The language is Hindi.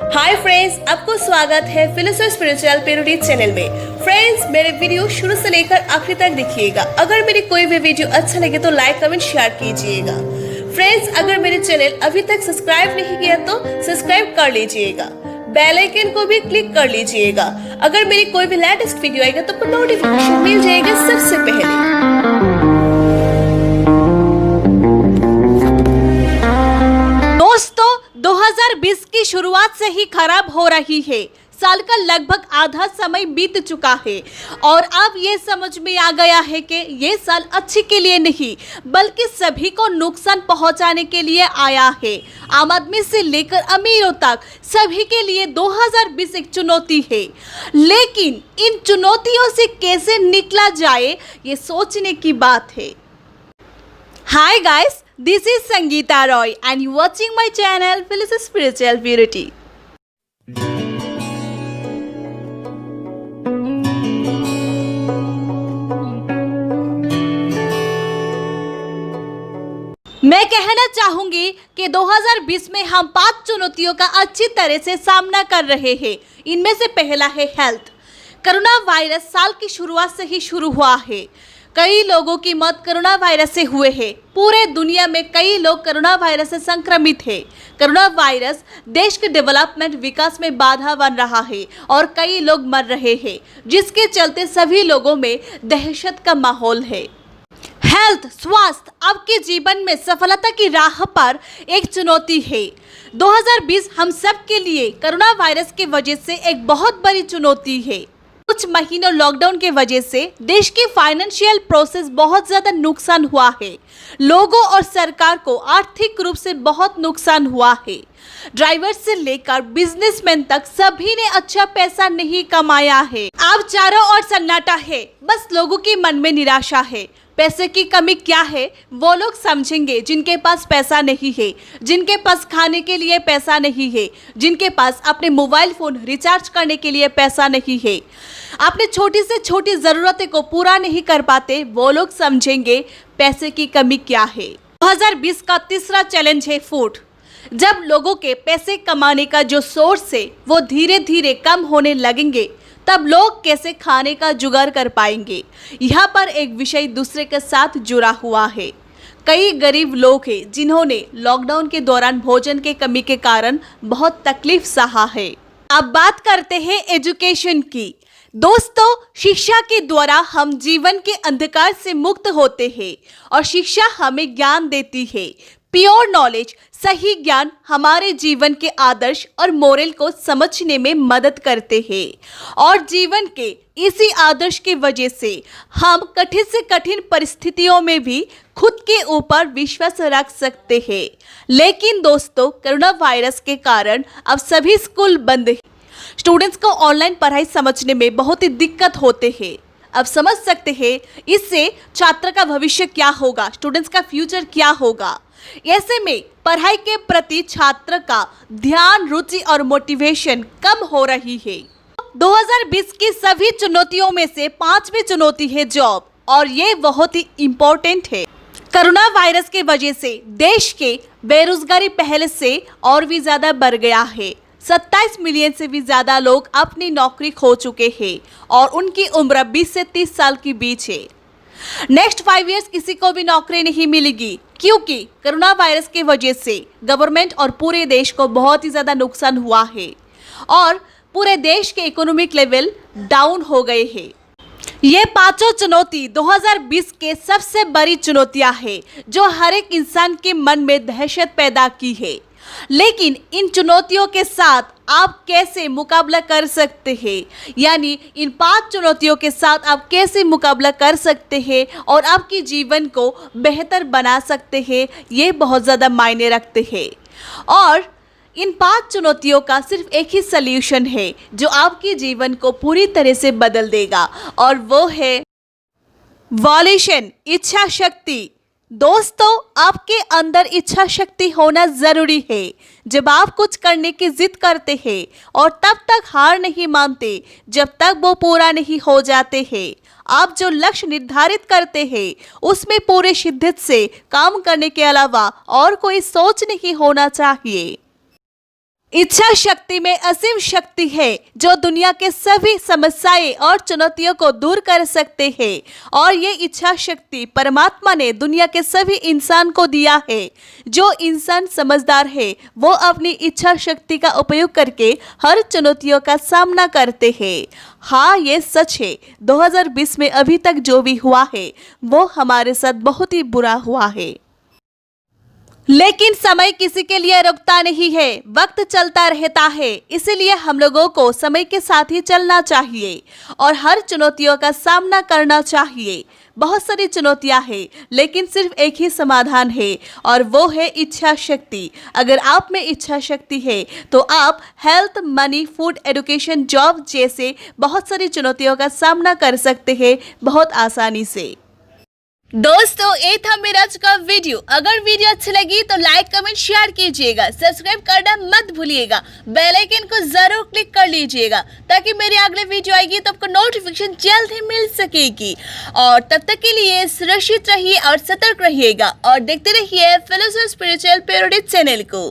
हाय फ्रेंड्स, आपको स्वागत है फिलोसॉफी स्पिरिचुअल प्योरिटी चैनल में। फ्रेंड्स, मेरे वीडियो शुरू से लेकर आखिर तक देखिएगा। अगर मेरी कोई भी वीडियो अच्छा लगे तो लाइक कमेंट शेयर कीजिएगा। फ्रेंड्स, अगर मेरे चैनल अभी तक सब्सक्राइब नहीं किया तो सब्सक्राइब कर लीजिएगा, बेल आइकन को भी क्लिक कर लीजिएगा। अगर मेरी कोई भी लेटेस्ट वीडियो आएगा तो आपको नोटिफिकेशन मिल जाएगा सबसे पहले। दोस्तों, 2020 की शुरुआत से ही खराब हो रही है। साल का लगभग आधा समय बीत चुका है और अब ये समझ में आ गया है कि ये साल अच्छे के लिए नहीं बल्कि सभी को नुकसान पहुंचाने के लिए आया है। आम आदमी से लेकर अमीरों तक सभी के लिए 2020 एक चुनौती है, लेकिन इन चुनौतियों से कैसे निकला जाए ये सोचने की बात है। Hi guys, this is Sangeeta Roy and you watching my channel Philosophy Spiritual Purity। मैं कहना चाहूंगी कि 2020 में हम 5 चुनौतियों का अच्छी तरह से सामना कर रहे हैं। इनमें से पहला है हेल्थ। कोरोना वायरस साल की शुरुआत से ही शुरू हुआ है। कई लोगों की मौत कोरोना वायरस से हुए हैं। पूरे दुनिया में कई लोग कोरोना वायरस से संक्रमित हैं। कोरोना वायरस देश के डेवलपमेंट विकास में बाधा बन रहा है और कई लोग मर रहे हैं, जिसके चलते सभी लोगों में दहशत का माहौल है। हेल्थ, स्वास्थ्य आपके जीवन में सफलता की राह पर एक चुनौती है। 2020 हम सब के लिए कोरोना वायरस की वजह से एक बहुत बड़ी चुनौती है। कुछ महीनों लॉकडाउन के वजह से देश की फाइनेंशियल प्रोसेस बहुत ज्यादा नुकसान हुआ है। लोगों और सरकार को आर्थिक रूप से बहुत नुकसान हुआ है। ड्राइवर से लेकर बिजनेसमैन तक सभी ने अच्छा पैसा नहीं कमाया है। अब चारों ओर सन्नाटा है, बस लोगों के मन में निराशा है। पैसे की कमी क्या है वो लोग समझेंगे जिनके पास पैसा नहीं है, जिनके पास खाने के लिए पैसा नहीं है, जिनके पास अपने मोबाइल फोन रिचार्ज करने के लिए पैसा नहीं है, अपने छोटी से छोटी ज़रूरतें को पूरा नहीं कर पाते, वो लोग समझेंगे पैसे की कमी क्या है। 2020 का तीसरा चैलेंज है फूड। जब लोगों के पैसे कमाने का जो सोर्स है वो धीरे धीरे कम होने लगेंगे, तब लोग कैसे खाने का जुगाड़ कर पाएंगे। यहाँ पर एक विषय दूसरे के साथ जुड़ा हुआ है। कई गरीब लोग हैं जिन्होंने लॉकडाउन के दौरान भोजन के कमी के कारण बहुत तकलीफ सहा है। अब बात करते हैं एजुकेशन की। दोस्तों, शिक्षा के द्वारा हम जीवन के अंधकार से मुक्त होते हैं और शिक्षा हमें ज्ञान देती है। प्योर नॉलेज, सही ज्ञान हमारे जीवन के आदर्श और मोरल को समझने में मदद करते हैं और जीवन के इसी आदर्श की वजह से हम कठिन से कठिन परिस्थितियों में भी खुद के ऊपर विश्वास रख सकते हैं। लेकिन दोस्तों, कोरोना वायरस के कारण अब सभी स्कूल बंद हैं। स्टूडेंट्स को ऑनलाइन पढ़ाई समझने में बहुत ही दिक्कत होते हैं। अब समझ सकते हैं इससे छात्र का भविष्य क्या होगा, स्टूडेंट्स का फ्यूचर क्या होगा। ऐसे में पढ़ाई के प्रति छात्र का ध्यान, रुचि और मोटिवेशन कम हो रही है। 2020 की सभी चुनौतियों में से 5वीं चुनौती है जॉब, और ये बहुत ही इम्पोर्टेंट है। कोरोना वायरस के वजह से देश के बेरोजगारी पहले से और भी ज्यादा बढ़ गया है। 27 मिलियन से भी ज्यादा लोग अपनी नौकरी खो चुके हैं और उनकी उम्र 20 से 30 साल के बीच है। नेक्स्ट 5 इयर्स किसी को भी नौकरी नहीं मिलेगी, क्योंकि कोरोना वायरस की वजह से गवर्नमेंट और पूरे देश को बहुत ही ज्यादा नुकसान हुआ है और पूरे देश के इकोनॉमिक लेवल डाउन हो गए हैं। ये 5 चुनौती 2020 के सबसे बड़ी चुनौतियां हैं जो हर एक इंसान के मन में दहशत पैदा की है। लेकिन इन चुनौतियों के साथ आप कैसे मुकाबला कर सकते हैं, यानी इन 5 चुनौतियों के साथ आप कैसे मुकाबला कर सकते हैं और आपके जीवन को बेहतर बना सकते हैं, ये बहुत ज़्यादा मायने रखते हैं। और इन 5 चुनौतियों का सिर्फ एक ही सल्यूशन है जो आपके जीवन को पूरी तरह से बदल देगा, और वो है वॉल्यूशन, इच्छा शक्ति। दोस्तों, आपके अंदर इच्छा शक्ति होना जरूरी है। जब आप कुछ करने की जिद करते हैं और तब तक हार नहीं मानते जब तक वो पूरा नहीं हो जाते हैं। आप जो लक्ष्य निर्धारित करते हैं उसमें पूरे शिद्दत से काम करने के अलावा और कोई सोच नहीं होना चाहिए। इच्छा शक्ति में असीम शक्ति है जो दुनिया के सभी समस्याएं और चुनौतियों को दूर कर सकते हैं और ये इच्छा शक्ति परमात्मा ने दुनिया के सभी इंसान को दिया है। जो इंसान समझदार है वो अपनी इच्छा शक्ति का उपयोग करके हर चुनौतियों का सामना करते हैं। हाँ, ये सच है। 2020 में अभी तक जो भी हुआ है वो हमारे साथ बहुत ही बुरा हुआ है, लेकिन समय किसी के लिए रुकता नहीं है, वक्त चलता रहता है। इसीलिए हम लोगों को समय के साथ ही चलना चाहिए और हर चुनौतियों का सामना करना चाहिए। बहुत सारी चुनौतियां हैं, लेकिन सिर्फ एक ही समाधान है और वो है इच्छा शक्ति। अगर आप में इच्छा शक्ति है तो आप health, money, food, education, job जैसे बहुत सारी चुनौतियों का सामना कर सकते हैं बहुत आसानी से। दोस्तों, ये था मेरा आज का वीडियो। अगर वीडियो अच्छी लगी तो लाइक, कमेंट, शेयर कीजिएगा। सब्सक्राइब करना मत भूलिएगा। बेल आइकन को जरूर क्लिक कर लीजिएगा ताकि मेरी अगले वीडियो आएगी तो आपको नोटिफिकेशन जल्द ही मिल सकेगी। और तब तक के लिए सुरक्षित रहिए और सतर्क रहिएगा और देखते रहिए फिलोसॉफी स्पिरिचुअल प्योरिटी चैनल को।